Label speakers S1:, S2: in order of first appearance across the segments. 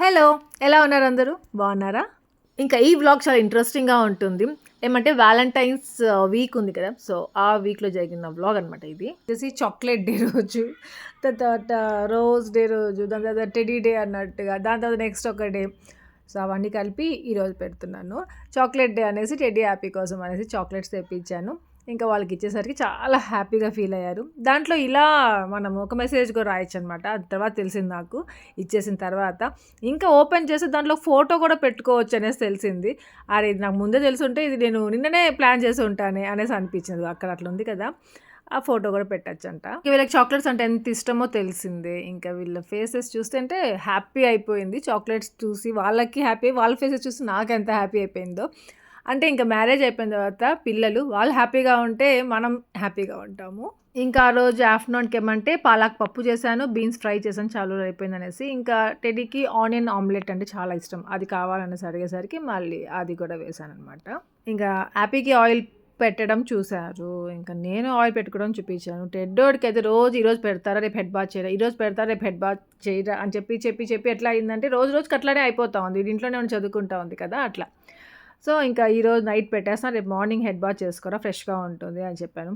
S1: Hello, ఎలా ఉన్నారు అందరూ? బాగున్నారా? ఇంకా ఈ వ్లాగ్ చాలా ఇంట్రెస్టింగ్‌గా ఉంటుంది. ఏమంటే వ్యాలంటైన్స్ వీక్ ఉంది కదా! సో, ఆ వీక్‌లో జరిగిన వ్లాగ్ అనమాట ఇది. వచ్చేసి చాక్లేట్ డే రోజు, దాని తర్వాత రోజ్ డే రోజు, దాని తర్వాత టెడ్డీ డే అన్నట్టుగా, దాని తర్వాత నెక్స్ట్ ఒక డే. సో, అవన్నీ కలిపి ఈరోజు పెడుతున్నాను. చాక్లేట్ డే అనేసి టెడ్డీ హ్యాపీ కోసం అనేసి చాక్లెట్స్ తెప్పించాను. ఇంకా వాళ్ళకి ఇచ్చేసరికి చాలా హ్యాపీగా ఫీల్ అయ్యారు. దాంట్లో ఇలా మనం ఒక మెసేజ్ కూడా రాయొచ్చనమాట. అది తర్వాత తెలిసింది నాకు ఇచ్చేసిన తర్వాత. ఇంకా ఓపెన్ చేసి దాంట్లో ఫోటో కూడా పెట్టుకోవచ్చు అనేసి తెలిసింది. అరే! ఇది నాకు ముందే తెలిసుంటే ఇది నేను నిన్ననే ప్లాన్ చేసి ఉంటానే అనేసి అనిపించింది. అక్కడ అట్లా ఉంది కదా! ఆ ఫోటో కూడా పెట్టొచ్చంట. వీళ్ళకి చాక్లెట్స్ అంటే ఎంత ఇష్టమో తెలిసిందే. ఇంకా వీళ్ళ ఫేసెస్ చూస్తుంటే హ్యాపీ అయిపోయింది. చాక్లెట్స్ చూసి వాళ్ళకి హ్యాపీ, వాళ్ళ ఫేసెస్ చూసి నాకెంత హ్యాపీ అయిపోయిందో. అంటే ఇంకా మ్యారేజ్ అయిపోయిన తర్వాత పిల్లలు వాళ్ళు హ్యాపీగా ఉంటే మనం హ్యాపీగా ఉంటాము. ఇంకా ఆ రోజు ఆఫ్టర్‌నూన్‌కి ఏమంటే పాలక్ పప్పు చేశాను, బీన్స్ ఫ్రై చేశాను చాలా రోజులు అయిపోయిందనేసి. ఇంకా టెడ్డీకి ఆనియన్ ఆమ్లెట్ అంటే చాలా ఇష్టం. అది కావాలనేసి అడిగేసరికి మళ్ళీ అది కూడా వేశాననమాట. ఇంకా హ్యాపీకి ఆయిల్ పెట్టడం చూసారు. ఇంకా నేను ఆయిల్ పెట్టుకోవడం చూపించాను. టెడ్డోడికైతే రోజు ఈరోజు పెడతారా రేపు హెడ్ బాత్ చేయరా, ఈరోజు పెడతారా రేపు హెడ్ బాత్ చేయరా అని చెప్పి ఎట్లా అయిందంటే రోజు రోజుకి అట్లానే అయిపోతా ఉంది. ఇది ఇంట్లోనే ఉండి చదువుకుంటా ఉంది కదా అట్లా. సో, ఇంకా ఈరోజు నైట్ పెట్టేస్తాను. రేపు మార్నింగ్ హెడ్ బాత్ చేసుకోరా ఫ్రెష్‌గా ఉంటుంది అని చెప్పాను.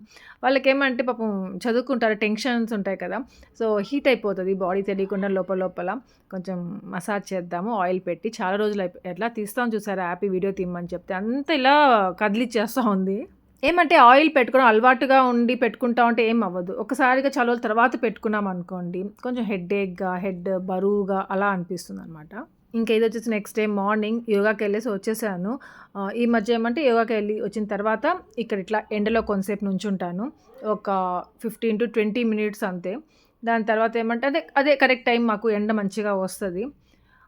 S1: వాళ్ళకేమంటే పాపం చదువుకుంటారు, టెన్షన్స్ ఉంటాయి కదా! సో, హీట్ అయిపోతది బాడీ తెలియకుండా లోపల లోపల. కొంచెం మసాజ్ చేద్దాము ఆయిల్ పెట్టి. చాలా రోజులు ఎట్లా తీస్తాం చూసారా యాపీ వీడియో తీయమని చెప్తే అంతా ఇలా కదిలిచ్చేస్తా ఉంది. ఏమంటే ఆయిల్ పెట్టుకోవడం అలవాటుగా ఉండి పెట్టుకుంటా ఉంటే ఏం అవ్వదు. ఒకసారిగా చాలా రోజుల తర్వాత పెట్టుకున్నామనుకోండి కొంచెం హెడ్‌ఏక్‌గా, హెడ్ బరువుగా అలా అనిపిస్తుందనమాట. ఇంకా ఇదొచ్చేసి నెక్స్ట్ డే మార్నింగ్ యోగాకెళ్ళేసి వచ్చేసాను. ఈ మధ్య ఏమంటే యోగాకెళ్ళి వచ్చిన తర్వాత ఇక్కడ ఇట్లా ఎండలో కొంతసేపు నుంచుంటాను. ఒక 15-20 మినిట్స్ అంతే. దాని తర్వాత ఏమంటే అదే కరెక్ట్ టైం మాకు ఎండ మంచిగా వస్తది.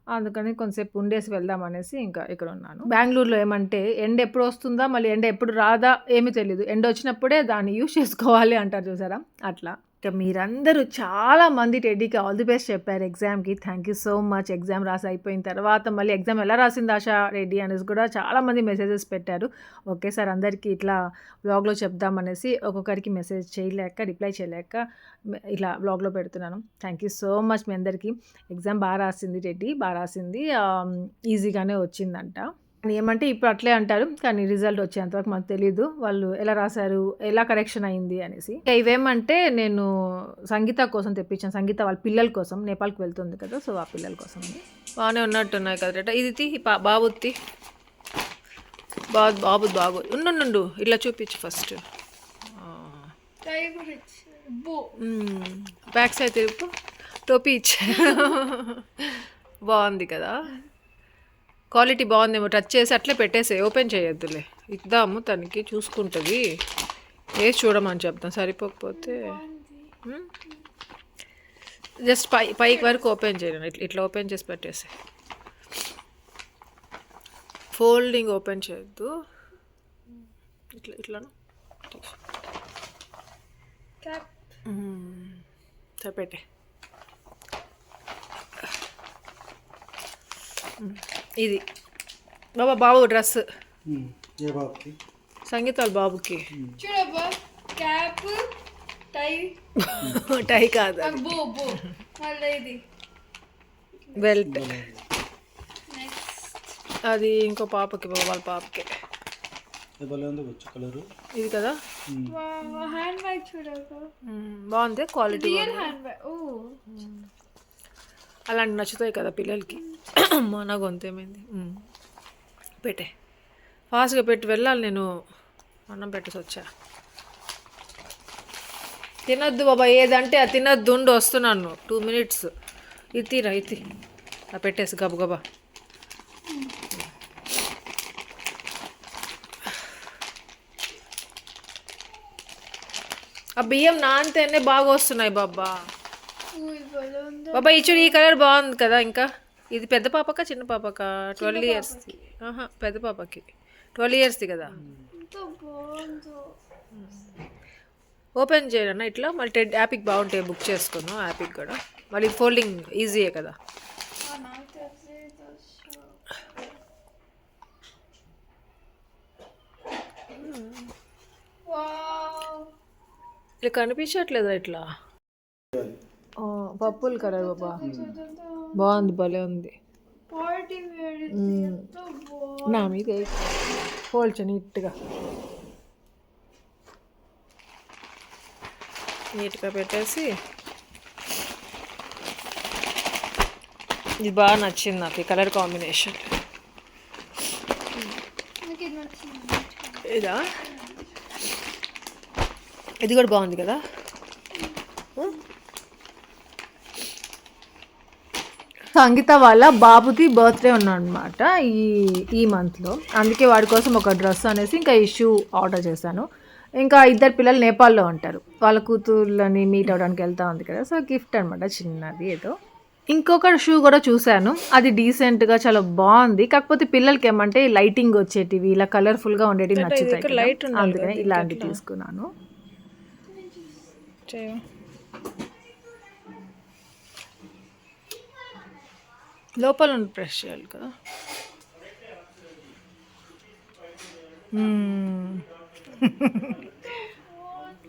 S1: అందుకని కొంతసేపు ఉండేసి వెళ్దామనేసి ఇంకా ఇక్కడున్నాను. బెంగుళూరులో ఏమంటే ఎండ ఎప్పుడు వస్తుందా, మళ్ళీ ఎండ ఎప్పుడు రాదా ఏమీ తెలీదు. ఎండొచ్చినప్పుడే దాన్ని యూజ్ చేసుకోవాలి అంటారు చూసారా అట్లా. ఇక మీరందరూ చాలామంది టెడ్డీకి ఆల్ ది బెస్ట్ చెప్పారు ఎగ్జామ్‌కి. Thank you so much. Exam రాసి అయిపోయిన తర్వాత మళ్ళీ ఎగ్జామ్ ఎలా రాసింది ఆషా రెడ్డి అనేసి కూడా చాలామంది మెసేజెస్ పెట్టారు. ఒకేసారి అందరికీ ఇట్లా వ్లాగ్‌లో చెప్దామనేసి ఒక్కొక్కరికి మెసేజ్ చేయలేక, రిప్లై చేయలేక ఇట్లా వ్లాగ్‌లో పెడుతున్నాను. థ్యాంక్ యూ సో మచ్ మీ అందరికీ. ఎగ్జామ్ బాగా రాసింది టెడ్డీ, బాగా రాసింది. ఈజీగానే వచ్చిందంట. ఏమంటే ఇప్పుడు అట్లే అంటారు. కానీ రిజల్ట్ వచ్చేంత వరకు మనకు తెలీదు. వాళ్ళు ఎలా రాసారు, ఎలా కరెక్షన్ అయింది అనేసి. ఇవేమంటే నేను సంగీత కోసం తెప్పించాను. సంగీత వాళ్ళ పిల్లల కోసం నేపాల్‌కి వెళ్తుంది కదా! సో, ఆ పిల్లల కోసం అని. బాగానే ఉన్నట్టున్నాయి కదట. ఇది తీ బాబుది బాగుంది. ఉండు ఇట్లా చూపించు ఫస్ట్. బ్యాక్ సైడ్ తిరుపు టోపీ ఇచ్చా. బాగుంది కదా, క్వాలిటీ బాగుందేమో. టచ్ చేసి అట్లే పెట్టేసే, ఓపెన్ చేయొద్దులే. ఇద్దాము తనకి చూసుకుంటుంది. వేసి చూడమని చెప్తాం. సరిపోకపోతే జస్ట్ పైకి వరకు ఓపెన్ చేయను. ఇట్లా ఓపెన్ చేసి పెట్టేసి, ఫోల్డింగ్ ఓపెన్ చేయొద్దు. ఇట్లా సరే పెట్టే. ఇది బాబు డ్రెస్ సంగీత వాళ్ళ బాబుకి. టై కాదు, బెల్ట్. అది ఇంకో పాపకి, వాళ్ళ పాపకి. ఇది కదా బాగుంది, క్వాలిటీ అలాంటి నచ్చుతాయి కదా పిల్లలకి. నా గొంతేమైంది, పెట్టే ఫాస్ట్గా పెట్టి వెళ్ళాలి. నేను అన్నం పెట్టేసి వచ్చా. తినొద్దు బాబా, ఏదంటే అది తినొద్దు. ఉండి వస్తున్నాను 2 minutes. ఇది పెట్టేసి గబగబా. ఆ బియ్యం నానితేనే బాగా వస్తున్నాయి బాబా. ఈ కలర్ బాగుంది కదా. ఇంకా ఇది పెద్ద పాపకా చిన్న పాపకా? 12 years. పెద్ద పాపకి 12 years కదా. ఓపెన్ చేయరన్నా ఇట్లా. మళ్ళీ యాపిక్ బాగుంటాయి, బుక్ చేసుకున్నాను యాపిక్ కూడా. మళ్ళీ ఫోల్డింగ్ ఈజీయే కదా. ఇట్లా కనిపించట్లేదా ఇట్లా? పప్పులు కలర్ బాబా, బాగుంది, భలే ఉంది. నా మీద పోల్చు నీట్గా పెట్టేసి. ఇది బాగా నచ్చింది నాకు, ఈ కలర్ కాంబినేషన్. ఇదా, ఇది కూడా బాగుంది కదా. సంగీత వాళ్ళ బాబుది బర్త్డే ఉన్నాడనమాట ఈ మంత్లో. అందుకే వాడి కోసం ఒక డ్రెస్ అనేసి ఇంకా ఈ షూ ఆర్డర్ చేశాను. ఇంకా 2 పిల్లలు నేపాల్లో ఉంటారు, వాళ్ళ కూతుర్లని మీట్ అవ్వడానికి వెళ్తా ఉంది కదా. సో గిఫ్ట్ అనమాట, చిన్నది ఏదో. ఇంకొక షూ కూడా చూశాను, అది డీసెంట్గా చాలా బాగుంది. కాకపోతే పిల్లలకి ఏమంటే లైటింగ్ వచ్చేటివి, ఇలా కలర్ఫుల్గా ఉండేటివి నచ్చుతాయి, అందుకని ఇలాంటివి తీసుకున్నాను. లోపల ప్రెస్ చేయాలి కదా.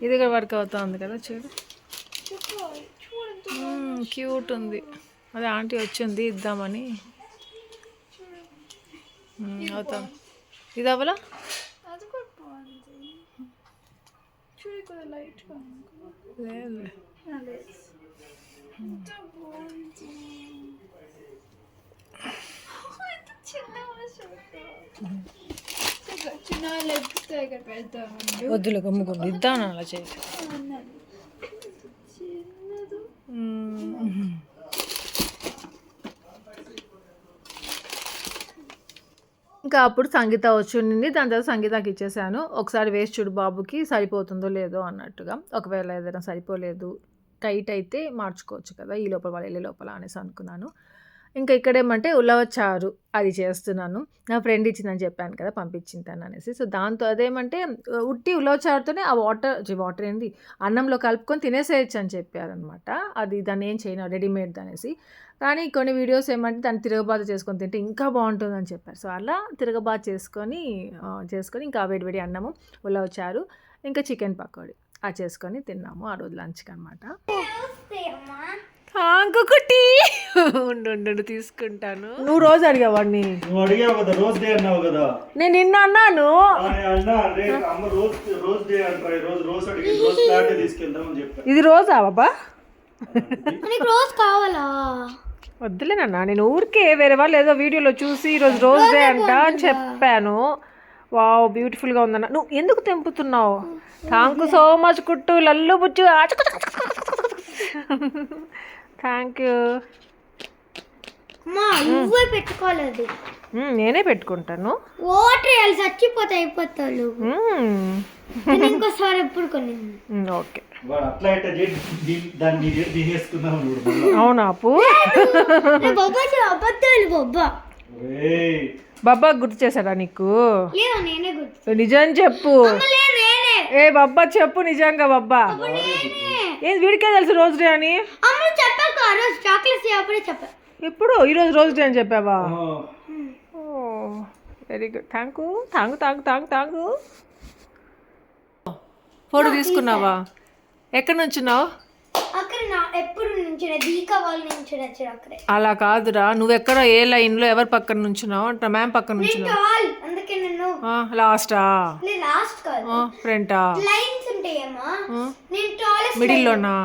S1: ఇది కూడా వర్క్ అవుతా ఉంది కదా, చూడు. క్యూట్ ఉంది. అదే ఆంటీ వచ్చింది ఇద్దామని. అవుతాం. ఇది అవ్వలా, లేదు. వద్దులే, గమ్ముకుంది ఇద్దాను అలా చేసి. ఇంకా అప్పుడు సంగీత వచ్చి ఉండింది, దాని తర్వాత సంగీతకి ఇచ్చేసాను. ఒకసారి వేసి చూడు బాబుకి సరిపోతుందో లేదో అన్నట్టుగా. ఒకవేళ ఏదైనా సరిపోలేదు, టైట్ అయితే మార్చుకోవచ్చు కదా, ఈ లోపల వాళ్ళు వెళ్ళే లోపల అనేసి అనుకున్నాను. ఇంకా ఇక్కడేమంటే ఉలవచారు అది చేస్తున్నాను. నా ఫ్రెండ్ ఇచ్చిందని చెప్పాను కదా, పంపించింటాను అనేసి. సో దాంతో అదేమంటే ఉట్టి ఉలవచారుతోనే ఆ వాటర్ ఏంది అన్నంలో కలుపుకొని తినేసేయచ్చు అని చెప్పారనమాట. అది దాన్ని ఏం చేయను, రెడీమేడ్ అనేసి. కానీ కొన్ని వీడియోస్ ఏమంటే దాన్ని తిరగబాత చేసుకొని తింటే ఇంకా బాగుంటుందని చెప్పారు. సో అలా తిరగబాత చేసుకొని ఇంకా వేడి అన్నము, ఉలవచారు, ఇంకా చికెన్ పకోడీ అది చేసుకొని తిన్నాము ఆ రోజు లంచ్కి అనమాట. ఇంకొకటి ఉండు తీసుకుంటాను. నువ్వు రోజు అడిగావాడిని, నేను నిన్న అన్నాను. ఇది రోజా బాబా,
S2: రోజు కావాలా?
S1: వద్దులేనన్నా, నేను ఊరికే వేరే వాళ్ళు ఏదో వీడియోలో చూసి ఈరోజు రోజ్ డే అంట అని చెప్పాను. వావ్, బ్యూటిఫుల్గా ఉందన్న. నువ్వు ఎందుకు తెంపుతున్నావు? థ్యాంక్ యూ సో మచ్ కుట్టు, లల్లు బుజ్జు. Thank you.
S2: నువ్వే పెట్టుకోలేదు,
S1: నేనే పెట్టుకుంటాను.
S2: వాటర్ చచ్చిపోతే అయిపోతాడు. ఇంకోసారి ఎప్పుడు కొని.
S1: ఓకే, అవునా అప్పు? బాబా గుర్తు చేశాడా నీకు? నిజం చెప్పు. ఏ బాబా చెప్పు నిజంగా బాబా. ఏది వీడికే తెలుసు రోజ్ డే అని? ఎప్పుడు ఈరోజు రోజ్ డే అని చెప్పావా? Very good, thank you. Photo తీసుకున్నావా? ఎక్కడి నుంచున్నావు? అలా కాదురా, నువ్వెక్కడ ఏ లైన్లో ఎవరి పక్కన నుంచున్నావు అంట? మ్యామ్ పక్కన నుంచున్నావు. లాస్టా ఫ్రంటా మిడిల్లోనా?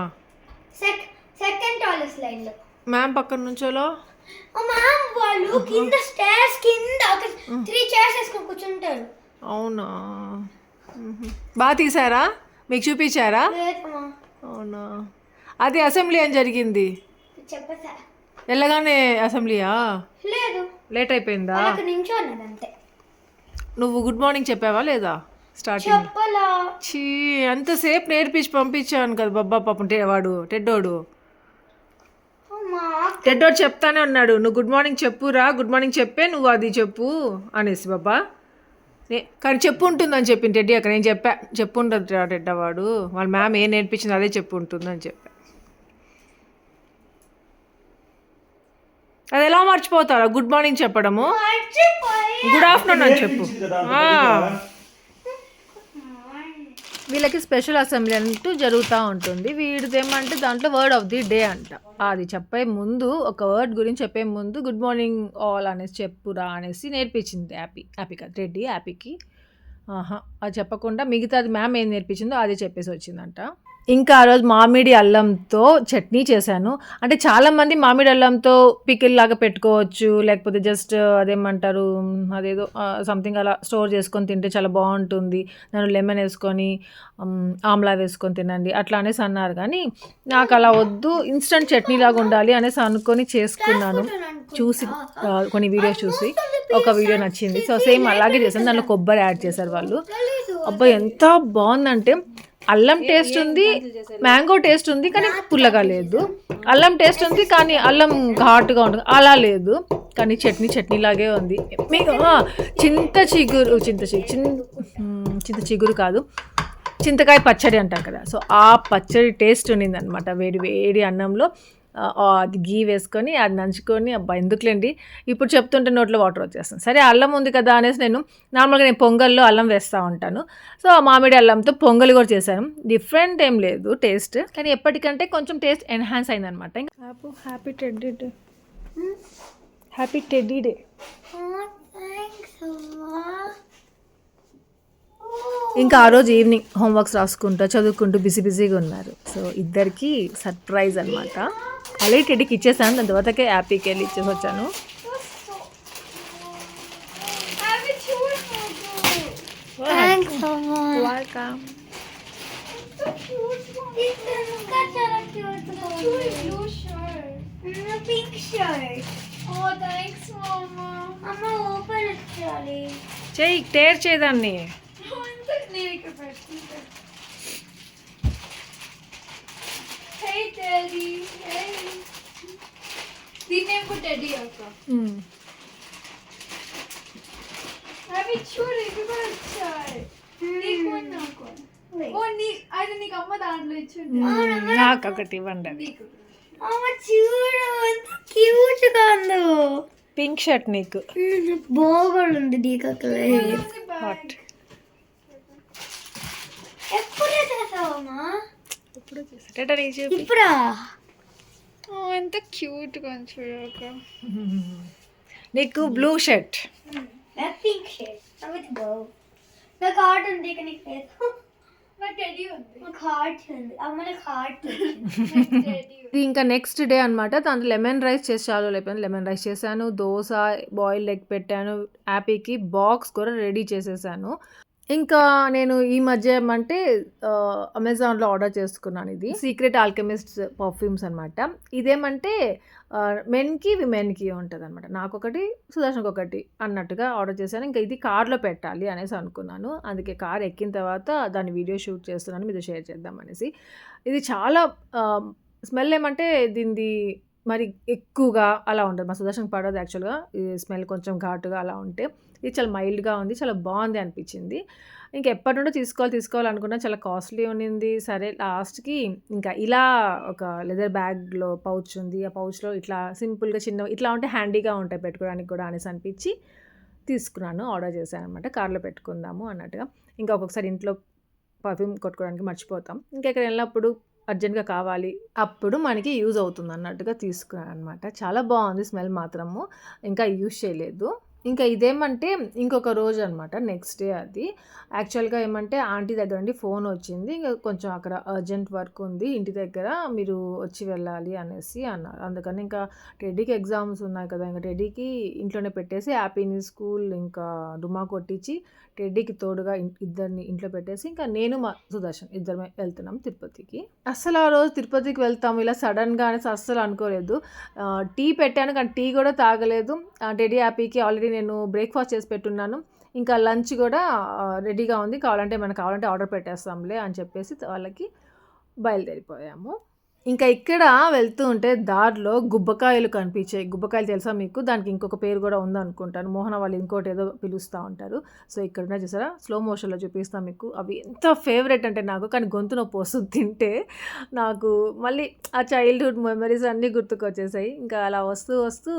S2: సెకండ్ టాలెస్ట్ లైన్ లో
S1: మ్యామ్ పక్కన నుంచోలో.
S2: మ్యామ్ వాళ్ళు కింద స్టేర్స్ కింద ఒక 3 చైర్స్ వేసుకొని కూర్చుంటారు.
S1: అవునా, బాగా తీసారా? మీకు చూపించారా? అవునా, అది అసెంబ్లీ అని జరిగింది. వెళ్ళగానే అసెంబ్లీయా?
S2: లేదు,
S1: లేట్ అయిపోయిందా?
S2: అంతే.
S1: నువ్వు గుడ్ మార్నింగ్ చెప్పావా లేదా స్టార్టింగ్? చీ, అంతసేపు నేర్పించి పంపించాను కదా బాబా. పాపం వాడు టెడ్డోడు చెప్తానే ఉన్నాడు, నువ్వు గుడ్ మార్నింగ్ చెప్పురా, గుడ్ మార్నింగ్ చెప్పే నువ్వు అది చెప్పు అనేసి బాబా. కానీ చెప్పు ఉంటుందని చెప్పింది టెడ్డీ అక్కడ. నేను చెప్పు ఉంటుంది టెడ్డ వాడు, వాళ్ళ మ్యామ్ ఏం నేర్పించింది అదే చెప్పు ఉంటుందని చెప్పా. అది ఎలా మర్చిపోతారా గుడ్ మార్నింగ్ చెప్పడము? గుడ్ ఆఫ్టర్నూన్ అని చెప్పు. వీళ్ళకి స్పెషల్ అసెంబ్లీ అంటూ జరుగుతూ ఉంటుంది. వీడిదేమంటే దాంట్లో వర్డ్ ఆఫ్ ది డే అంట. అది చెప్పే ముందు ఒక వర్డ్ గురించి చెప్పే ముందు గుడ్ మార్నింగ్ ఆల్ అనేసి చెప్పురా అనేసి నేర్పించింది యాపీ కాదు రెడ్డి యాపీకి. అది చెప్పకుండా మిగతాది మ్యామ్ ఏం నేర్పించిందో అదే చెప్పేసి వచ్చిందంట. ఇంకా ఆ రోజు మామిడి అల్లంతో చట్నీ చేశాను. అంటే చాలామంది మామిడి అల్లంతో పికిల్ లాగా పెట్టుకోవచ్చు. లేకపోతే జస్ట్ అదేమంటారు అదేదో సంథింగ్ అలా స్టోర్ చేసుకొని తింటే చాలా బాగుంటుంది. దాంట్లో లెమన్ వేసుకొని ఆమ్లా వేసుకొని తినండి అట్లా అనేసి అన్నారు. కానీ నాకు అలా వద్దు, ఇన్స్టంట్ చట్నీ లాగా ఉండాలి అనేసి అనుకొని చేసుకున్నాను. చూసి కొన్ని వీడియోస్ చూసి ఒక వీడియో నచ్చింది. సో సేమ్ అలాగే చేశాను. దాంట్లో కొబ్బరి యాడ్ చేశారు వాళ్ళు. అబ్బాయి ఎంత బాగుందంటే అల్లం టేస్ట్ ఉంది, మ్యాంగో టేస్ట్ ఉంది కానీ పుల్లగా లేదు. అల్లం టేస్ట్ ఉంది కానీ అల్లం ఘాటుగా ఉంటుంది, అలా లేదు. కానీ చట్నీ లాగే ఉంది. మీకు చింత చిగురు కాదు, చింతకాయ పచ్చడి అంటారు కదా. సో ఆ పచ్చడి టేస్ట్ ఉన్నింది అనమాట. వేడి అన్నంలో అది గీ వేసుకొని అది నంచుకొని అబ్బా ఎందుకులేండి ఇప్పుడు చెప్తుంటే నోట్లో వాటర్ వచ్చేస్తాను. సరే అల్లం ఉంది కదా అనేసి నేను పొంగల్లో అల్లం వేస్తూ ఉంటాను. సో మామిడి అల్లంతో పొంగల్ కూడా చేశాను. డిఫరెంట్ ఏం లేదు టేస్ట్, కానీ ఎప్పటికంటే కొంచెం టేస్ట్ ఎన్హాన్స్ అయిందనమాట. Happy teddy day. Happy teddy day. ఇంకా ఆ రోజు ఈవినింగ్ హోంవర్క్స్ రాసుకుంటూ చదువుకుంటూ బిజీగా ఉన్నారు. సో ఇద్దరికి సర్ప్రైజ్ అనమాట. అలాగే టెడ్డీకి ఇచ్చేసాను, దాని తర్వాతకే యాపీకి వెళ్ళి ఇచ్చేసి వచ్చాను. వెల్కమ్. చెయ్యి టేర్ చేయదాన్ని. నాకు ఒకటి ఇవ్వండి. పింక్ షర్ట్ నీకు
S2: బాగుంది. ఇప్పుడా
S3: ఎంత క్యూట్ గా చూడక.
S1: నీకు బ్లూ షర్ట్,
S2: పింక్ షర్ట్. నాకు హార్ట్ ఉంది, నీకు లేదు.
S1: ఇది ఇంకా నెక్స్ట్ డే అనమాట. దాంట్లో లెమన్ రైస్ చేసి చాలు లేకపోతే లెమన్ రైస్ చేశాను, దోశ, బాయిల్డ్ ఎగ్ పెట్టాను, యాపీకి బాక్స్ కూడా రెడీ చేసేసాను. ఇంకా నేను ఈ మధ్య ఏమంటే అమెజాన్లో ఆర్డర్ చేసుకున్నాను. ఇది సీక్రెట్ ఆల్కెమిస్ట్ పర్ఫ్యూమ్స్ అనమాట. ఇదేమంటే మెన్కి విమెన్కి ఉంటుంది అనమాట. నాకొకటి సుదర్శన్కి ఒకటి అన్నట్టుగా ఆర్డర్ చేశాను. ఇంకా ఇది కార్లో పెట్టాలి అనేసి అనుకున్నాను. అందుకే కార్ ఎక్కిన తర్వాత దాని వీడియో షూట్ చేస్తున్నాను, మీతో షేర్ చేద్దాం అనేసి. ఇది చాలా స్మెల్ ఏమంటే దీనిది మరి ఎక్కువగా అలా ఉంటుంది. మా సుదర్శన్కి పడదు యాక్చువల్గా ఈ స్మెల్, కొంచెం ఘాటుగా అలా ఉంటే. ఇది చాలా మైల్డ్గా ఉంది, చాలా బాగుంది అనిపించింది. ఇంకా ఎప్పటి నుండో తీసుకోవాలనుకున్నా, చాలా కాస్ట్లీ ఉన్నింది. సరే లాస్ట్కి ఇంకా ఇలా ఒక లెదర్ బ్యాగ్లో పౌచ్ ఉంది. ఆ పౌచ్లో ఇట్లా సింపుల్గా చిన్న ఇట్లా ఉంటే హ్యాండీగా ఉంటాయి పెట్టుకోవడానికి కూడా అనేసి అనిపించి తీసుకున్నాను, ఆర్డర్ చేశాను అనమాట. కార్లో పెట్టుకుందాము అన్నట్టుగా. ఇంకా ఒక్కొక్కసారి ఇంట్లో పర్ఫ్యూమ్ కొట్టుకోవడానికి మర్చిపోతాం, ఇంకా ఇక్కడ వెళ్ళినప్పుడు అర్జెంట్గా కావాలి, అప్పుడు మనకి యూజ్ అవుతుంది అన్నట్టుగా తీసుకున్నాను అనమాట. చాలా బాగుంది స్మెల్ మాత్రము, ఇంకా యూజ్ చేయలేదు. ఇంకా ఇదేమంటే ఇంకొక రోజు అనమాట, నెక్స్ట్ డే. అది యాక్చువల్గా ఏమంటే ఆంటీ దగ్గర నుండి ఫోన్ వచ్చింది. ఇంకా కొంచెం అక్కడ అర్జెంట్ వర్క్ ఉంది ఇంటి దగ్గర, మీరు వచ్చి వెళ్ళాలి అనేసి అన్నారు. అందుకని ఇంకా టెడ్డీకి ఎగ్జామ్స్ ఉన్నాయి కదా, ఇంకా టెడ్డీకి ఇంట్లోనే పెట్టేసి హ్యాపీని స్కూల్ ఇంకా డుమా కొట్టించి టెడ్డీకి తోడుగా ఇద్దరిని ఇంట్లో పెట్టేసి ఇంకా నేను మా సుదర్శన్ ఇద్దరమే వెళ్తున్నాం తిరుపతికి. అస్సలు ఆ రోజు తిరుపతికి వెళ్తాము ఇలా సడన్గా అనేసి అస్సలు అనుకోలేదు. టీ పెట్టాను కానీ టీ కూడా తాగలేదు. టెడ్డీ హ్యాపీకి ఆల్రెడీ నేను బ్రేక్ఫాస్ట్ చేసి పెట్టున్నాను, ఇంకా లంచ్ కూడా రెడీగా ఉంది, కావాలంటే ఆర్డర్ పెట్టేస్తాంలే అని చెప్పేసి వాళ్ళకి బయలుదేరిపోయాము. ఇంకా ఇక్కడ వెళ్తూ ఉంటే దారిలో గుబ్బకాయలు కనిపించాయి. గుబ్బకాయలు తెలుసా మీకు? దానికి ఇంకొక పేరు కూడా ఉందనుకుంటాను. మోహన వాళ్ళు ఇంకోటి ఏదో పిలుస్తూ ఉంటారు. సో ఇక్కడ చూసారా, స్లో మోషన్లో చూపిస్తాను మీకు. అవి ఎంత ఫేవరెట్ అంటే నాకు, కానీ గొంతు నొప్పి వస్తుంది తింటే. నాకు మళ్ళీ ఆ చైల్డ్హుడ్ మెమరీస్ అన్నీ గుర్తుకొచ్చేసాయి. ఇంకా అలా వస్తూ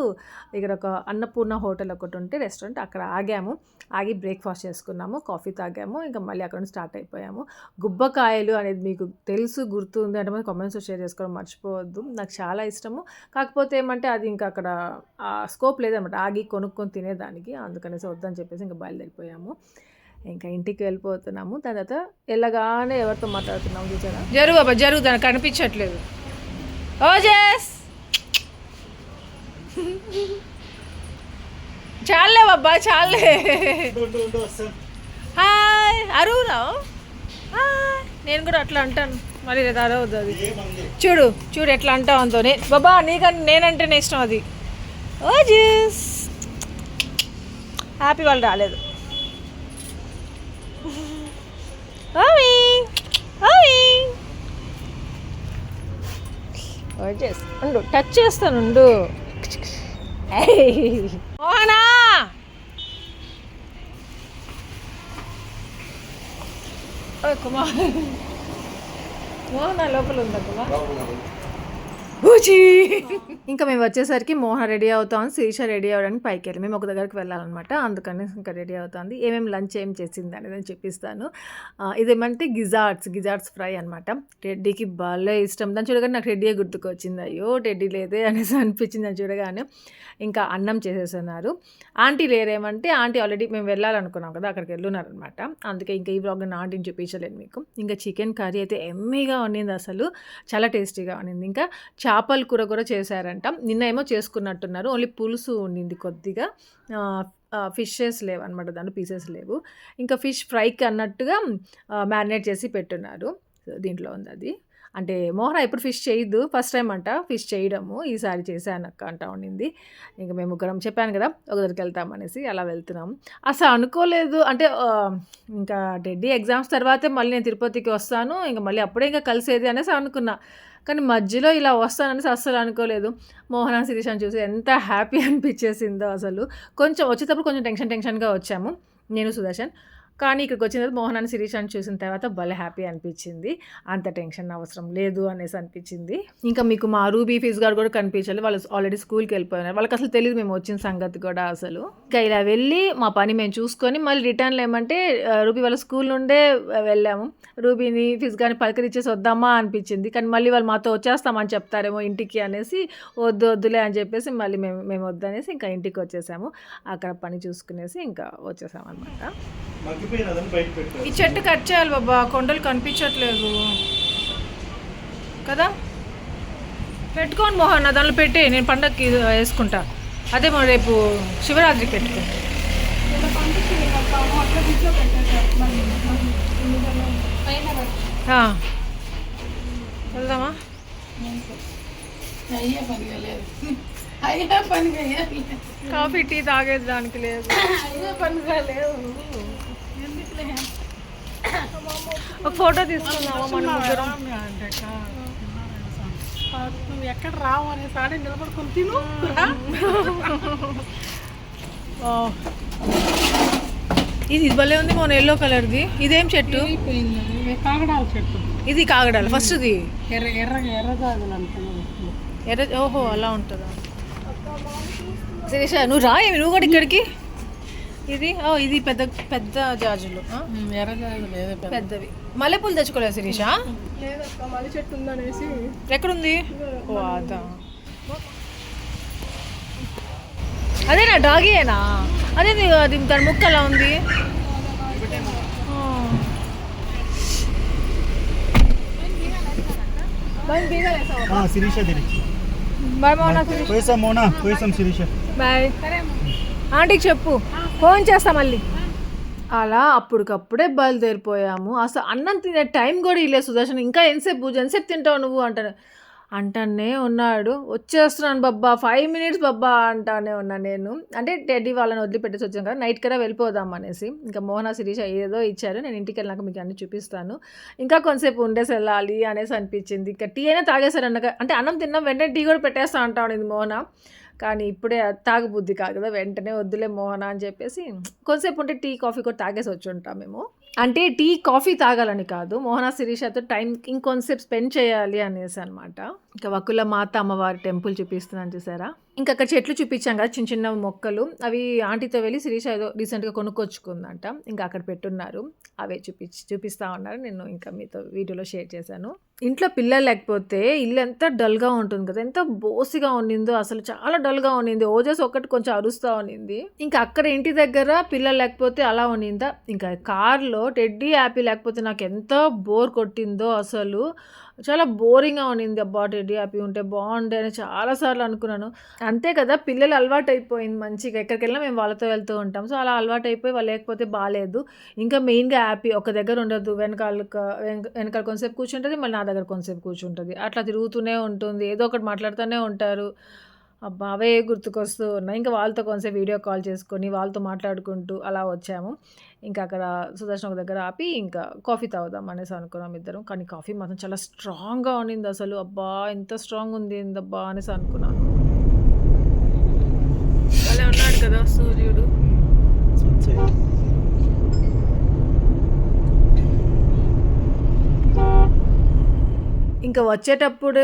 S1: ఇక్కడ ఒక అన్నపూర్ణ హోటల్ ఒకటి ఉంటే రెస్టారెంట్, అక్కడ ఆగి బ్రేక్ఫాస్ట్ చేసుకున్నాము, కాఫీ తాగాము, ఇంకా మళ్ళీ అక్కడ నుంచి స్టార్ట్ అయిపోయాము. గుబ్బకాయలు అనేది మీకు తెలుసు, గుర్తుంది అంటే మరి కామెంట్స్లో షేర్ చేసుకోవడం మర్చిపోవద్దు. నాకు చాలా ఇష్టము. కాకపోతే ఏమంటే అది ఇంకా అక్కడ స్కోప్ లేదనమాట ఆగి కొనుక్కొని తినేదానికి, అందుకనేసి వద్దని చెప్పేసి ఇంకా బయలుదేరిపోయాము. ఇంకా ఇంటికి వెళ్ళిపోతున్నాము. తర్వాత వెళ్ళగానే ఎవరితో మాట్లాడుతున్నాము చూసారా? జరుగు దానికి కనిపించట్లేదు. ఓ జెస్ చాలే బాబా చాలే. హాయ్ అరువురావు. నేను కూడా అట్లా అంటాను, మరి అరవద్దు అది. చూడు ఎట్లా అంటావు అంతో బాబా, నీకంటే నేనంటేనే ఇష్టం అది. ఓ జీస్ హ్యాపీ వాళ్ళు రాలేదు. ఉండు టచ్ చేస్తాను. మోహనా మోహన లోపల ఉందా కుమార్? ఇంకా మేము వచ్చేసరికి మోహన రెడీ అవుతాం, శిరీష రెడీ అవ్వడానికి పైకి వెళ్ళి మేము ఒక దగ్గరికి వెళ్ళాలన్నమాట. అందుకని ఇంకా రెడీ అవుతుంది. ఏమేమి లంచ్ ఏం చేసింది అనేది నేను చెప్పిస్తాను. ఇదేమంటే గిజార్ట్స్ ఫ్రై అనమాట. టెడ్డీకి భలే ఇష్టం. దాన్ని చూడగానే నాకు టెడ్డీ గుర్తుకొచ్చింది. అయ్యో టెడ్డీ లేదే అనేసి అనిపించింది దాన్ని చూడగానే. ఇంకా అన్నం చేసేస్తున్నారు. ఆంటీ లేరేమంటే, ఆంటీ ఆల్రెడీ మేము వెళ్ళాలనుకున్నాం కదా, అక్కడికి వెళ్ళున్నారనమాట. అందుకే ఇంకా ఈ వ్లాగ్ నేను ఆంటీని చూపించలేను మీకు. ఇంకా చికెన్ కర్రీ అయితే ఎమ్మీగా ఉన్నింది, అసలు చాలా టేస్టీగా ఉన్నింది. ఇంకా చేపల కూర కూడా చేశారంట. నిన్న ఏమో చేసుకున్నట్టున్నారు, ఓన్లీ పులుసు ఉండింది కొద్దిగా. ఫిషెస్ లేవు అనమాట, దాంట్లో పీసెస్ లేవు. ఇంకా ఫిష్ ఫ్రైకి అన్నట్టుగా మ్యారినేట్ చేసి పెట్టున్నారు. దీంట్లో ఉంది అది. అంటే మోహన ఎప్పుడు ఫిష్ చేయదు, ఫస్ట్ టైం అంట ఫిష్ చేయడము, ఈసారి చేశానక్క అంటా ఉండింది. ఇంకా మేము ముగ్గురం చెప్పాను కదా ఒక దగ్గరికి వెళ్తామనేసి, అలా వెళ్తున్నాం. అసలు అనుకోలేదు అంటే ఇంకా టెడ్డీ ఎగ్జామ్స్ తర్వాతే మళ్ళీ నేను తిరుపతికి వస్తాను, ఇంకా మళ్ళీ అప్పుడే ఇంకా కలిసేది అనేసి అనుకున్నా. కానీ మధ్యలో ఇలా వస్తాననేసి అస్సలు అనుకోలేదు. మోహన శిరీషని చూసి ఎంత హ్యాపీ అనిపించేసిందో అసలు. కొంచెం వచ్చేటప్పుడు కొంచెం టెన్షన్గా వచ్చాము నేను సుదర్శన్. కానీ ఇక్కడికి వచ్చిన తర్వాత మోహనాన్ని శిరీషాన్ని చూసిన తర్వాత భలే హ్యాపీ అనిపించింది. అంత టెన్షన్ అవసరం లేదు అనేసి అనిపించింది. ఇంకా మీకు మా రూబీ ఫీజ్ గారు కూడా కనిపించాలి. వాళ్ళు ఆల్రెడీ స్కూల్కి వెళ్ళిపోయినారు. వాళ్ళకి అసలు తెలియదు మేము వచ్చిన సంగతి కూడా అసలు. ఇంకా ఇలా వెళ్ళి మా పని మేము చూసుకొని మళ్ళీ రిటర్న్లో ఏమంటే రూబీ వాళ్ళ స్కూల్ నుండే వెళ్ళాము. రూబీని ఫీజ్ గారిని పలకరించేసి వద్దామా అనిపించింది. కానీ మళ్ళీ వాళ్ళు మాతో వచ్చేస్తామని చెప్తారేమో ఇంటికి అనేసి వద్దులే అని చెప్పేసి మళ్ళీ మేము వద్దనేసి ఇంకా ఇంటికి వచ్చేసాము. అక్కడ పని చూసుకునేసి ఇంకా వచ్చేసాము అనమాట. ఈ చెట్టు కట్ చేయాలి బాబా, కొండలు కనిపించట్లేదు కదా. పెట్టుకోండి మోహన్, దానిలో పెట్టి నేను పండగకి వేసుకుంటా. అదే మరి రేపు శివరాత్రికి పెట్టుకో. వెళ్దామా? కాఫీ టీ తాగేది దానికి లేదు. ఒక ఫోటో తీసుకున్నావా మన ముగ్గురం?
S4: ఎక్కడ రావు అనేసి ఆడే నిలబడుకుని తిను.
S1: ఇది భలే ఉంది మన ఎల్లో కలర్ది. ఇదేం చెట్టు?
S4: కాగడాల చెట్టు.
S1: ఇది కాగడాలు ఫస్ట్ది.
S4: ఎర్ర
S1: ఓహో అలా ఉంటుందా? శిరీష నువ్వు రా, నువ్వు కూడా ఇక్కడికి. ఇది పెద్ద పెద్ద జాజులు,
S4: ఎర్ర జాజులు
S1: పెద్దవి. మల్లెపూలు తెచ్చుకోలేదు శిరీష?
S4: మల్లె చెట్టు ఉందనేసి.
S1: ఎక్కడుంది? ఓ అదా, అదేనా డాగీయేనా? అదే అది దాని ముక్క అలా ఉంది. బాయ్. ఆంటీకి చెప్పు ఫోన్ చేస్తా మళ్ళీ. అలా అప్పటికప్పుడే బయలుదేరిపోయాము. అసలు అన్నం తినే టైం కూడా ఇల్లే సుదర్శన్. ఇంకా ఎంతసేపు తింటావు నువ్వు అంటాను. అంటానే ఉన్నాడు. వచ్చేస్తున్నాను బబ్బా 5 మినిట్స్ బబ్బా అంటానే ఉన్నా నేను. అంటే టెడ్డీ వాళ్ళని వదిలిపెట్టేసి వచ్చాం కదా, నైట్ కల్లా వెళ్ళిపోదాం అనేసి. ఇంకా మోహన, శిరీష ఏదో ఇచ్చారు. నేను ఇంటికి వెళ్ళినాక మీకు అన్నీ చూపిస్తాను. ఇంకా కొంతసేపు ఉండేసి వెళ్ళాలి అనేసి అనిపించింది. ఇంకా టీ అయినా తాగేశారు అన్నగా, అంటే అన్నం తిన్నాం వెంటనే టీ కూడా పెట్టేస్తా అంటా ఉండింది మోహన. కానీ ఇప్పుడే తాగబుద్ధి కాదు కదా, వెంటనే వద్దులే మోహన అని చెప్పేసి కొంతసేపు ఉంటే టీ కాఫీ కూడా తాగేసి వచ్చి ఉంటాం మేము. అంటే టీ కాఫీ తాగాలని కాదు, మోహన శిరీషతో టైం ఇంకొంతసేపు స్పెండ్ చేయాలి అనేసి అనమాట. ఇంకా వకుల మాత అమ్మవారి టెంపుల్ చూపిస్తున్నాను చూసారా. ఇంకా అక్కడ చెట్లు చూపించాం కదా, చిన్న చిన్న మొక్కలు. అవి ఆంటీతో వెళ్ళి శిరీష ఏదో రీసెంట్గా కొనుక్కొచ్చుకుందంట. ఇంకా అక్కడ పెట్టున్నారు, అవే చూపిస్తా ఉన్నారు. నేను ఇంకా మీతో వీడియోలో షేర్ చేశాను. ఇంట్లో పిల్లలు లేకపోతే ఇల్లు ఎంత డల్గా ఉంటుంది కదా, ఎంత బోసిగా ఉండిందో అసలు, చాలా డల్గా ఉండింది. ఓజస్ ఒకటి కొంచెం అరుస్తూ ఉండింది. ఇంకా అక్కడ ఇంటి దగ్గర పిల్లలు లేకపోతే అలా ఉండిందా. ఇంకా కార్లో టెడ్డీ యాపీ లేకపోతే నాకు ఎంత బోర్ కొట్టిందో అసలు, చాలా బోరింగ్గా ఉండింది. అబ్బా టెడ్డీ యాపీ ఉంటే బాగుండే అని చాలాసార్లు అనుకున్నాను. అంతే కదా, పిల్లలు అలవాటు అయిపోయింది మంచిగా, ఎక్కడికి వెళ్ళినా మేము వాళ్ళతో వెళ్తూ ఉంటాం. సో అలా అలవాటు అయిపోయి వాళ్ళు లేకపోతే బాగాలేదు. ఇంకా మెయిన్గా యాపీ ఒక దగ్గర ఉండదు, వెనకాల కొంతసేపు కూర్చుంటుంది, మళ్ళీ నా దగ్గర కొంతసేపు కూర్చుంటుంది, అట్లా తిరుగుతూనే ఉంటుంది, ఏదో ఒకటి మాట్లాడుతూనే ఉంటారు. అబ్బా అవే గుర్తుకొస్తూ ఉన్నాయి. ఇంకా వాళ్ళతో కొంచెం వీడియో కాల్ చేసుకొని వాళ్ళతో మాట్లాడుకుంటూ అలా వచ్చాము. ఇంకా అక్కడ సుదర్శన్ ఒక దగ్గర ఆపి ఇంకా కాఫీ తాగుదాం అనేసి అనుకున్నాం ఇద్దరం. కానీ కాఫీ మాత్రం చాలా స్ట్రాంగ్గా ఉండింది అసలు. అబ్బా ఎంత స్ట్రాంగ్ ఉంది ఏందబ్బా అనేసి అనుకున్నాను. అలా ఉన్నాడు కదా సూర్యుడు. ఇంకా వచ్చేటప్పుడు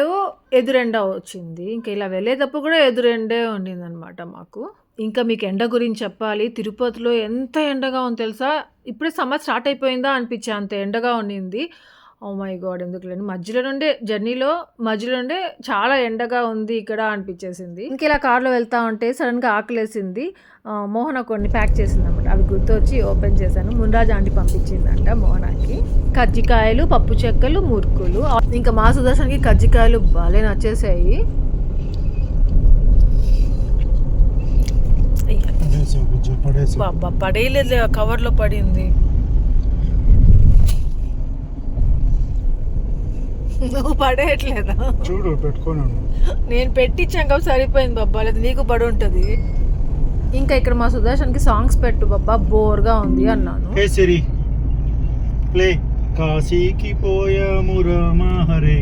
S1: ఎదురెండ వచ్చింది, ఇంకా ఇలా వెళ్ళేటప్పుడు కూడా ఎదురెండే ఉండింది అనమాట మాకు. ఇంకా మీకు ఎండ గురించి చెప్పాలి, తిరుపతిలో ఎంత ఎండగా ఉంది తెలుసా. ఇప్పుడే సమ్మర్ స్టార్ట్ అయిపోయిందా అనిపించే అంత ఎండగా ఉండింది. ఓ మై గాడ్, ఎందుకు లేని మధ్యలో నుండే చాలా ఎండగా ఉంది ఇక్కడ అనిపించేసింది. ఇంక ఇలా కార్లో వెళ్తా ఉంటే సడన్గా ఆకలేసింది. మోహన కొన్ని ప్యాక్ చేసింది అనమాట, అవి గుర్తొచ్చి ఓపెన్ చేశాను. మున్రాజ్ ఆంటీ పంపించిందంట మోహనాకి కజ్జికాయలు, పప్పు చెక్కలు, మురుకులు. ఇంకా మా సుదర్శన్కి కజ్జికాయలు బాగా నచ్చేసాయి. బాబా పడేయలేదు, కవర్లో పడింది. నువ్వు పడేయట్లేదా?
S5: చూడు పెట్టుకున్నాను,
S1: నేను పెట్టించాం కాబట్టి సరిపోయింది బాబా, లేదు నీకు పడి ఉంటుంది. ఇంకా ఇక్కడ మా సుదర్శన్కి సాంగ్స్ పెట్టు బాబా, బోర్గా ఉంది అన్నాను.
S5: హే సిరి ప్లే కాశీకి పోయాము రామా హరే.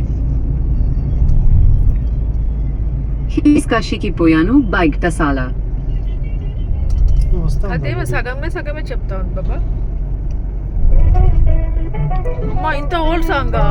S6: కాశీకి పోయాను బైక్ టసాలా.
S1: అదేమో సగమే చెప్తా ఉంది బాబా. అమ్మా ఇంత ఓల్డ్ సాంగా?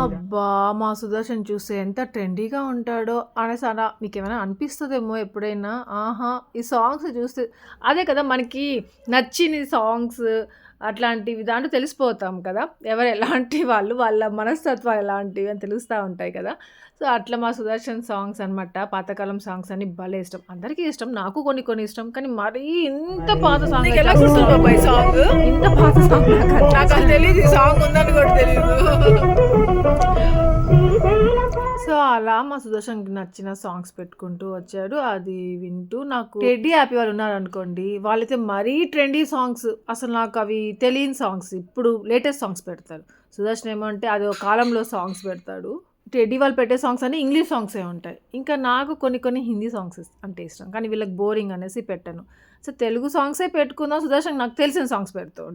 S1: అబ్బా మా సుదర్శన్ చూస్తే ఎంత ట్రెండీగా ఉంటాడో అనేసి అలా మీకు ఏమైనా అనిపిస్తుందేమో ఎప్పుడైనా. ఆహా ఈ సాంగ్స్ చూస్తే అదే కదా మనకి నచ్చిన సాంగ్స్ అట్లాంటివి దాంట్లో తెలిసిపోతాం కదా, ఎవరు ఎలాంటి వాళ్ళ మనస్తత్వాలు ఎలాంటివి అని తెలుస్తూ ఉంటాయి కదా. సో అట్లా మా సుదర్శన్ సాంగ్స్ అనమాట, పాతకాలం సాంగ్స్ అని భలే ఇష్టం. అందరికీ ఇష్టం, నాకు కొన్ని ఇష్టం. కానీ మరీ ఇంత పాత సాంగ్, ఇంత పాత సాంగ్ నాకు తెలియదు, ఈ సాంగ్ ఉందని కూడా తెలియదు. సో అలా మా సుదర్శన్కి నచ్చిన సాంగ్స్ పెట్టుకుంటూ వచ్చాడు. అది వింటూ నాకు టెడ్డీ హ్యాపీ వాళ్ళు ఉన్నారనుకోండి, వాళ్ళైతే మరీ ట్రెండీ సాంగ్స్, అసలు నాకు అవి తెలియని సాంగ్స్, ఇప్పుడు లేటెస్ట్ సాంగ్స్ పెడతారు. సుదర్శన్ ఏమంటే అది ఒక కాలంలో సాంగ్స్ పెడతాడు. టెడ్డీ వాళ్ళు పెట్టే సాంగ్స్ అన్నీ ఇంగ్లీష్ సాంగ్సే ఉంటాయి. ఇంకా నాకు కొన్ని హిందీ సాంగ్స్ అంటే ఇష్టం, కానీ వీళ్ళకి బోరింగ్ అనేసి పెట్టాను. సో తెలుగు సాంగ్సే పెట్టుకుందాం, సుదర్శన్ నాకు తెలిసిన సాంగ్స్ పెడతాడు.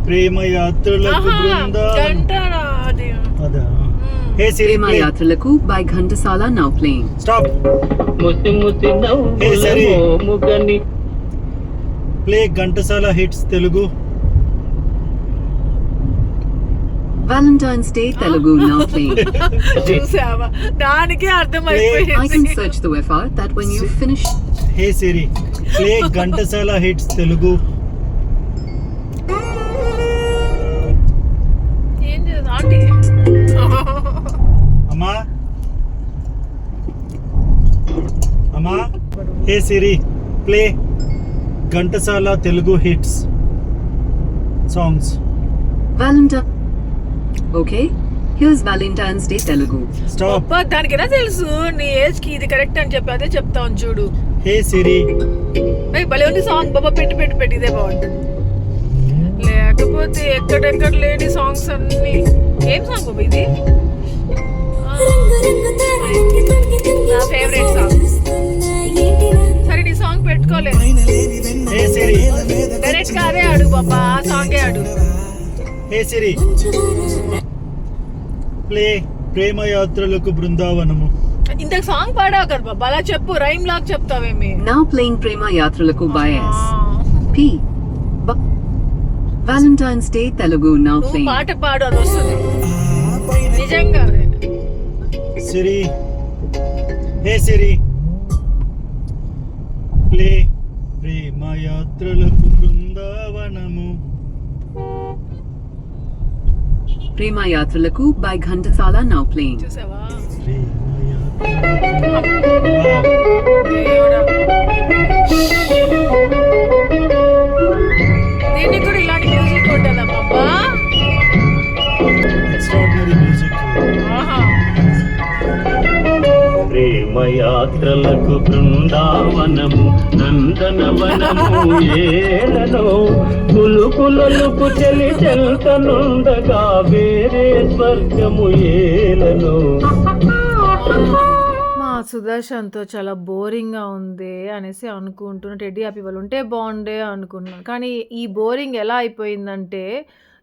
S5: ప్రేమ యాత్రలకు
S6: ప్రేమ యాత్రలకు by Ghantasala now playing.
S5: Stop. Play Ghantasala hits Telugu.
S6: Valentine's Day Telugu now playing.
S1: చూసావా, దానికే అర్థమైపోయింది.
S6: I can search the WFR that when you finish.
S5: Hey Siri, play Ghantasala hits Telugu.
S1: ఏం చేద్దాం ఆంటీ?
S5: అమ్మా Hey Siri, play Ghantasala Telugu hits songs.
S6: Valentine. Okay, here's Valentine's Day Telugu.
S5: Stop.
S1: దానికి ఎలా తెలుసు నీ ఏజ్ కి ఇది కరెక్ట్ అని చెప్పి? అదే చెప్తాను చూడు.
S5: హే సిరి
S1: భలే ఉంది సాంగ్ బాబా, పెట్టి ఇదే బాగుంటుంది. లేకపోతే ఎక్కడెక్కడ లేని సాంగ్స్ అన్ని. ఏం సాంగ్ బాబా ఇది? నా ఫేవరెట్ సాంగ్. సరే నీ సాంగ్ పెట్టుకోలేదు,
S5: హే సిరి
S1: డైరెక్ట్ గా అదే అడుగు బాబా, ఆ సాంగే అడుగు.
S5: హే సిరి ప్లే ప్రేమ యాత్రలకు బృందావనము.
S1: ఇంతకు సాంగ్ పాడావు కదా బాబా, అలా చెప్పు, రైమ్ లాగా చెప్తావేమి.
S6: Now playing Prema Yatraలకు by S. P. Valentine's Day Telugu now
S1: నువ్వు
S6: playing.
S1: పాట పాడు, అది వస్తుంది నిజంగా.
S5: సిరి హే సిరి ప్లే ప్రేమ యాత్రలకు బృందావనము.
S6: Prema Yatraలకు by Ghantasala now playing.
S1: చూసావా
S5: ప్రేమ యాత్రలకు
S1: దేవుడా. దీనికి కూడా ఇలాంటి మ్యూజిక్ ఉంటుందా బాబా?
S5: Extraordinary music.
S1: ఆహా.
S5: ప్రేమ యాత్రలకు బృందావనము నందనవనము ఏలలో కులుకులకు చెలి చెల్తనుండగా వేరే స్వర్గము ఏలలో.
S1: మా సుదర్శన్తో చాలా బోరింగ్గా ఉంది అనేసి అనుకుంటున్నా. టెడ్డీ హ్యాపీ వాళ్ళు ఉంటే బాగుండే అనుకున్నాను, కానీ ఈ బోరింగ్ ఎలా అయిపోయిందంటే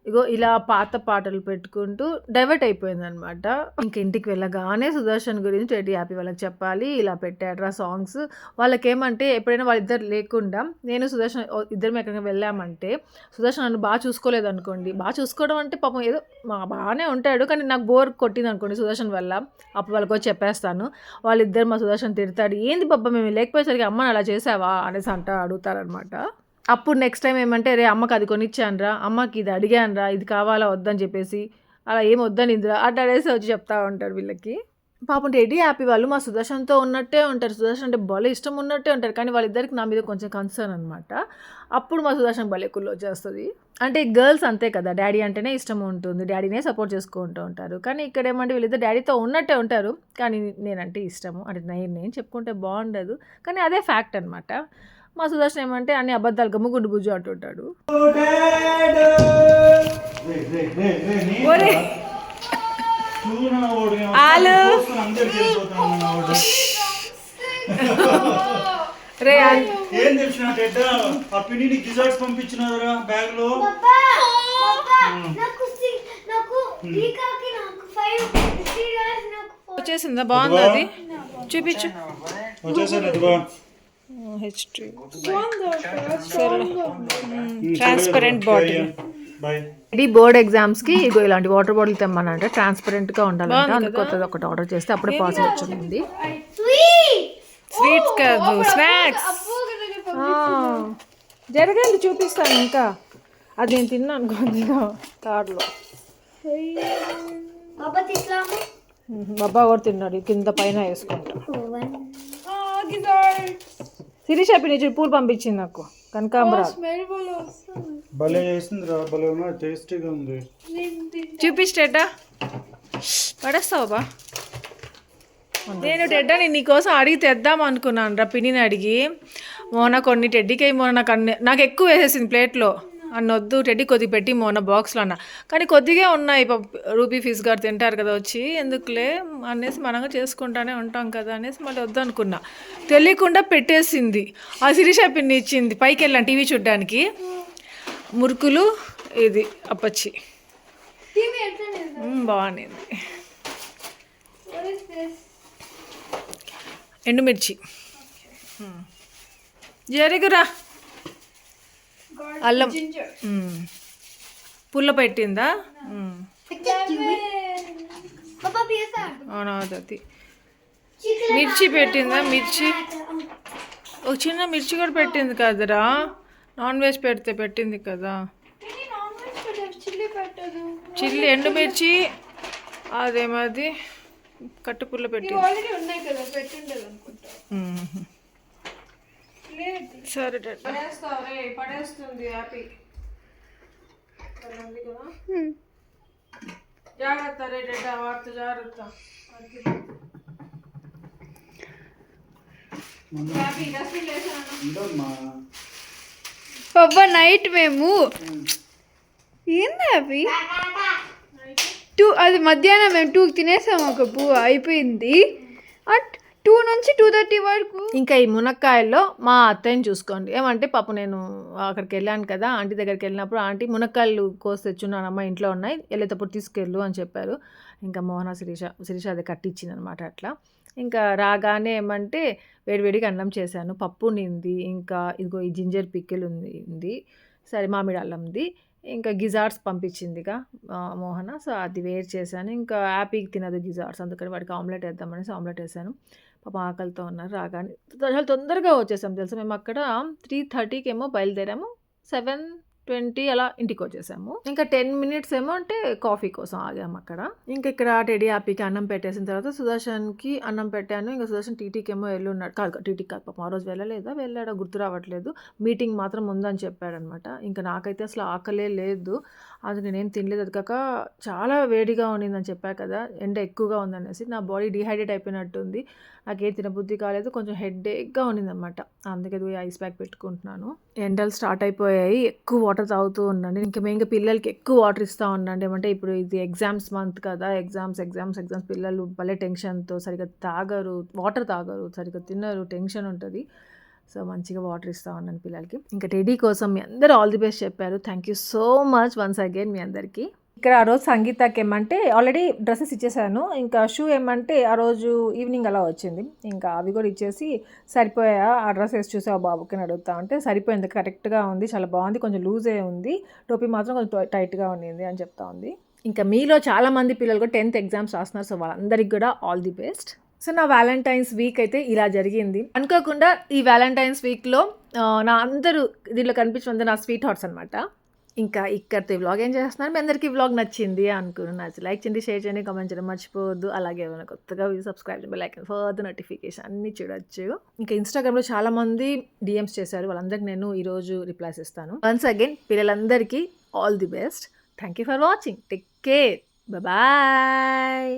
S1: ఇగో ఇలా పాత పాటలు పెట్టుకుంటూ డైవర్ట్ అయిపోయింది అనమాట. ఇంక ఇంటికి వెళ్ళగానే సుదర్శన్ గురించి టెడ్డీ హ్యాపీ వాళ్ళకి చెప్పాలి, ఇలా పెట్టాడ్రా సాంగ్స్. వాళ్ళకేమంటే ఎప్పుడైనా వాళ్ళిద్దరు లేకుండా నేను సుదర్శన్ ఇద్దరం ఎక్కడికి వెళ్ళామంటే సుదర్శన్ నన్ను బాగా చూసుకోలేదు అనుకోండి, బాగా చూసుకోవడం అంటే పాపం ఏదో బాగానే ఉంటాడు, కానీ నాకు బోర్ కొట్టింది అనుకోండి సుదర్శన్ వల్ల, అప్పుడు వాళ్ళకి వచ్చి చెప్పేస్తాను. వాళ్ళిద్దరు మా సుదర్శన్ తిడతాడు, ఏంది బాబా మేము లేకపోయేసరికి అమ్మని అలా చేసావా అనేసి అడుగుతారనమాట. అప్పుడు నెక్స్ట్ టైం ఏమంటే రే అమ్మకి అది కొనిచ్చానురా, అమ్మకి ఇది అడిగానురా, ఇది కావాలా వద్దని చెప్పేసి, అలా ఏం వద్దని ఇందులో అట్లా అనేసి వచ్చి చెప్తా ఉంటారు వీళ్ళకి. పాపం టెడ్డీ హ్యాపీ వాళ్ళు మా సుదర్శన్తో ఉన్నట్టే ఉంటారు, సుదర్శన్ అంటే భలే ఇష్టం ఉన్నట్టే ఉంటారు, కానీ వాళ్ళిద్దరికి నా మీద కొంచెం కన్సర్న్ అనమాట. అప్పుడు మా సుదర్శన్ భలే కుళ్ళు వచ్చేస్తుంది. అంటే గర్ల్స్ అంతే కదా, డాడీ అంటేనే ఇష్టం ఉంటుంది, డాడీనే సపోర్ట్ చేసుకుంటూ ఉంటారు, కానీ ఇక్కడ ఏమంటే వీళ్ళిద్దరు డాడీతో ఉన్నట్టే ఉంటారు, కానీ నేనంటే ఇష్టము అంటే నేను చెప్పుకుంటే బాగుండదు, కానీ అదే ఫ్యాక్ట్ అనమాట. మా సుదర్శన్ ఏమంటే అన్ని అబద్ధాలు గమ్ముగుండు బుజ్జు అంటుంటాడు. రే
S5: ఏం తెలిసిన ఆ పిన్ని గిజార్డ్స్ పంపించినారా బ్యాగ్ లో.
S1: వచ్చేసిందా, బాగుంది అది చూపించు.
S5: వచ్చేసాను
S1: ట్రాన్స్పరెంట్ బాటిల్.
S5: బాయ్.
S1: ఇది బోర్డ్ ఎగ్జామ్స్కి ఇగో ఇలాంటి వాటర్ బాటిల్ తెమ్మనంటే ట్రాన్స్పరెంట్గా ఉండాలంటే, అందుకు కొత్తది ఒకటి ఆర్డర్ చేస్తే అప్పుడే పాస్ వచ్చింది. స్వీట్స్ కాదు, స్నాక్స్. జరగండి చూపిస్తాను, ఇంకా అది నేను తిన్నాను కొద్దిగా కార్లో. బాబా కూడా తిన్నాడు, కింద పైన వేసుకుంటా. శిరీష పిన్ని పూలు పంపించింది నాకు, కనకాంబరాలు.
S5: భలే చేసిందిరా, భలే ఉన్నా, టేస్టీగా ఉంది.
S1: చూపిస్టేటా పడేస్తావు బా. నేను టెడ్డాని నీకోసం అడిగి తెద్దాం అనుకున్నాను రా, పిన్నిని అడిగి. మోన కొన్ని టెడ్డీకి మోన నాకు ఎక్కువ వేసేసింది ప్లేట్లో, అన్నొద్దు టెడ్డీ కొద్దిగా పెట్టి మోన బాక్స్లో అన్న, కానీ కొద్దిగా ఉన్నాయి. రూబీ ఫీజ్ గారు తింటారు కదా వచ్చి, ఎందుకులే అనేసి మనంగా చేసుకుంటానే ఉంటాం కదా అనేసి మళ్ళీ వద్దు అనుకున్నా, తెలియకుండా పెట్టేసింది. ఆ శిరీష పిన్ని ఇచ్చింది, పైకి వెళ్ళాను టీవీ చూడ్డానికి. మురుకులు, ఇది అప్పచ్చి బాగుంది. ఎండుమిర్చి జరుగురా, అల్లం పుల్ల పెట్టిందా, అవునా అది. మిర్చి పెట్టిందా, మిర్చి ఒక చిన్న మిర్చి కూడా పెట్టింది కదరా, నాన్ వెజ్ పెడితే పెట్టింది కదా. చిల్లి, ఎండుమిర్చి, అదేమది కట్టుపుల్ల పెట్టింది. సరే పడేస్తుంది హ్యాపీ, జాగ్రత్త రే వార్త జాగ్రత్త.
S5: ఉండమ్మా.
S3: అబ్బా నైట్ మేము ఏంది అవి 2 అది మధ్యాహ్నం మేము 2కి తినేసాము ఒక పువ్వు అయిపోయింది. 2 నుంచి 2:30 వరకు.
S1: ఇంకా ఈ మునక్కాయల్లో మా అత్తయ్యని చూసుకోండి. ఏమంటే పాపం నేను అక్కడికి వెళ్ళాను కదా, ఆంటీ దగ్గరికి వెళ్ళినప్పుడు ఆంటీ మునక్కాయలు కోసి తెచ్చున్నానమ్మా, ఇంట్లో ఉన్నాయి, వెళ్ళేటప్పుడు తీసుకెళ్ళు అని చెప్పారు. ఇంకా మోహన శిరీష అది కట్టించింది అనమాట. అట్లా ఇంకా రాగానే ఏమంటే వేడివేడిగా అన్నం చేశాను, పప్పు నింది, ఇంకా ఇదిగో ఈ జింజర్ పికిల్ ఉంది, సరే మామిడి అల్లంది, ఇంకా గిజార్డ్స్ పంపించిందిగా మోహన. సో అది వేరు చేశాను. ఇంకా హ్యాపీకి తినదు గిజార్డ్స్, అందుకని వాడికి ఆమ్లెట్ వేద్దామనేసి ఆమ్లెట్ వేసాను. పాప ఆకలితో ఉన్నారు. రాగానే చాలా తొందరగా వచ్చేసాం తెలుసా, మేము అక్కడ 3:30కి ఏమో బయలుదేరాము, 7:20 అలా ఇంటికి వచ్చేసాము. ఇంకా 10 మినిట్స్ ఏమో అంటే కాఫీ కోసం ఆగాము అక్కడ. ఇంకా ఇక్కడ టెడీ హ్యాపీకి అన్నం పెట్టేసిన తర్వాత సుదర్శన్కి అన్నం పెట్టాను. ఇంకా సుదర్శన్ టీటీకి ఏమో వెళ్ళున్నాడు, టీటీకి కాదు పాపం, ఆ రోజు వెళ్ళాడో గుర్తు రావట్లేదు, మీటింగ్ మాత్రం ఉందని చెప్పాడనమాట. ఇంకా నాకైతే అసలు ఆకలే లేదు, అది నేనేం తినలేదు. అది కాక చాలా వేడిగా ఉండిందని చెప్పా కదా, ఎండ ఎక్కువగా ఉందనేసి నా బాడీ డిహైడ్రేట్ అయిపోయినట్టుంది, నాకేం తినబుద్ధి కాలేదు, కొంచెం హెడేక్గా ఉండిందనమాట. అందుకే ఐస్ ప్యాక్ పెట్టుకుంటున్నాను. ఎండలు స్టార్ట్ అయిపోయాయి, ఎక్కువ వాటర్ తాగుతూ ఉండండి. ఇంకా మెయిన్గా పిల్లలకి ఎక్కువ వాటర్ ఇస్తూ ఉండండి. ఏమంటే ఇప్పుడు ఇది ఎగ్జామ్స్ మంత్ కదా, ఎగ్జామ్స్ పిల్లలు భలే టెన్షన్తో సరిగ్గా తాగరు, వాటర్ తాగరు, సరిగ్గా తినరు, టెన్షన్ ఉంటుంది. సో మంచిగా వాటర్ ఇస్తూ ఉన్నాను పిల్లలకి. ఇంకా టెడీ కోసం మీ అందరూ ఆల్ ది బెస్ట్ చెప్పారు, thank you so much once again మీ అందరికీ. ఇక్కడ ఆ రోజు సంగీతకి ఏమంటే ఆల్రెడీ డ్రెస్సెస్ ఇచ్చేసాను, ఇంకా షూ ఏమంటే ఆ రోజు ఈవినింగ్ అలా వచ్చింది, ఇంకా అవి కూడా ఇచ్చేసి సరిపోయా ఆ డ్రెస్సెస్ చూసి ఆ బాబుకి అడుగుతా అంటే సరిపోయింది, కరెక్ట్గా ఉంది, చాలా బాగుంది, కొంచెం లూజే ఉంది, టోపీ మాత్రం కొంచెం టైట్గా ఉండింది అని చెప్తా ఉంది. ఇంకా మీలో చాలామంది పిల్లలు కూడా 10th ఎగ్జామ్స్ రాస్తున్నారు, సో వాళ్ళందరికీ కూడా ఆల్ ది బెస్ట్. సో నా వ్యాలంటైన్స్ వీక్ అయితే ఇలా జరిగింది. అనుకోకుండా ఈ వ్యాలంటైన్స్ వీక్లో నా అందరూ దీంట్లో కనిపించినంత నా స్వీట్ హార్ట్స్ అనమాట. ఇంకా ఇక్కడితో వ్లాగ్ ఏం చేస్తున్నారు, మీ అందరికీ వ్లాగ్ నచ్చింది అనుకున్నాను, లైక్ చేయండి, షేర్ చేయండి, కామెంట్ చేయడం మర్చిపోవద్దు. అలాగే ఏమైనా కొత్తగా సబ్స్క్రైబ్ చేయండి, లైక్ ఫర్దర్ నోటిఫికేషన్ అన్నీ చూడొచ్చు. ఇంకా ఇన్స్టాగ్రామ్లో చాలామంది డిఎమ్స్ చేశారు, వాళ్ళందరికీ నేను ఈరోజు రిప్లైస్ ఇస్తాను. వన్స్ అగైన్ పిల్లలందరికీ all the best, thank you for watching, take care, bye.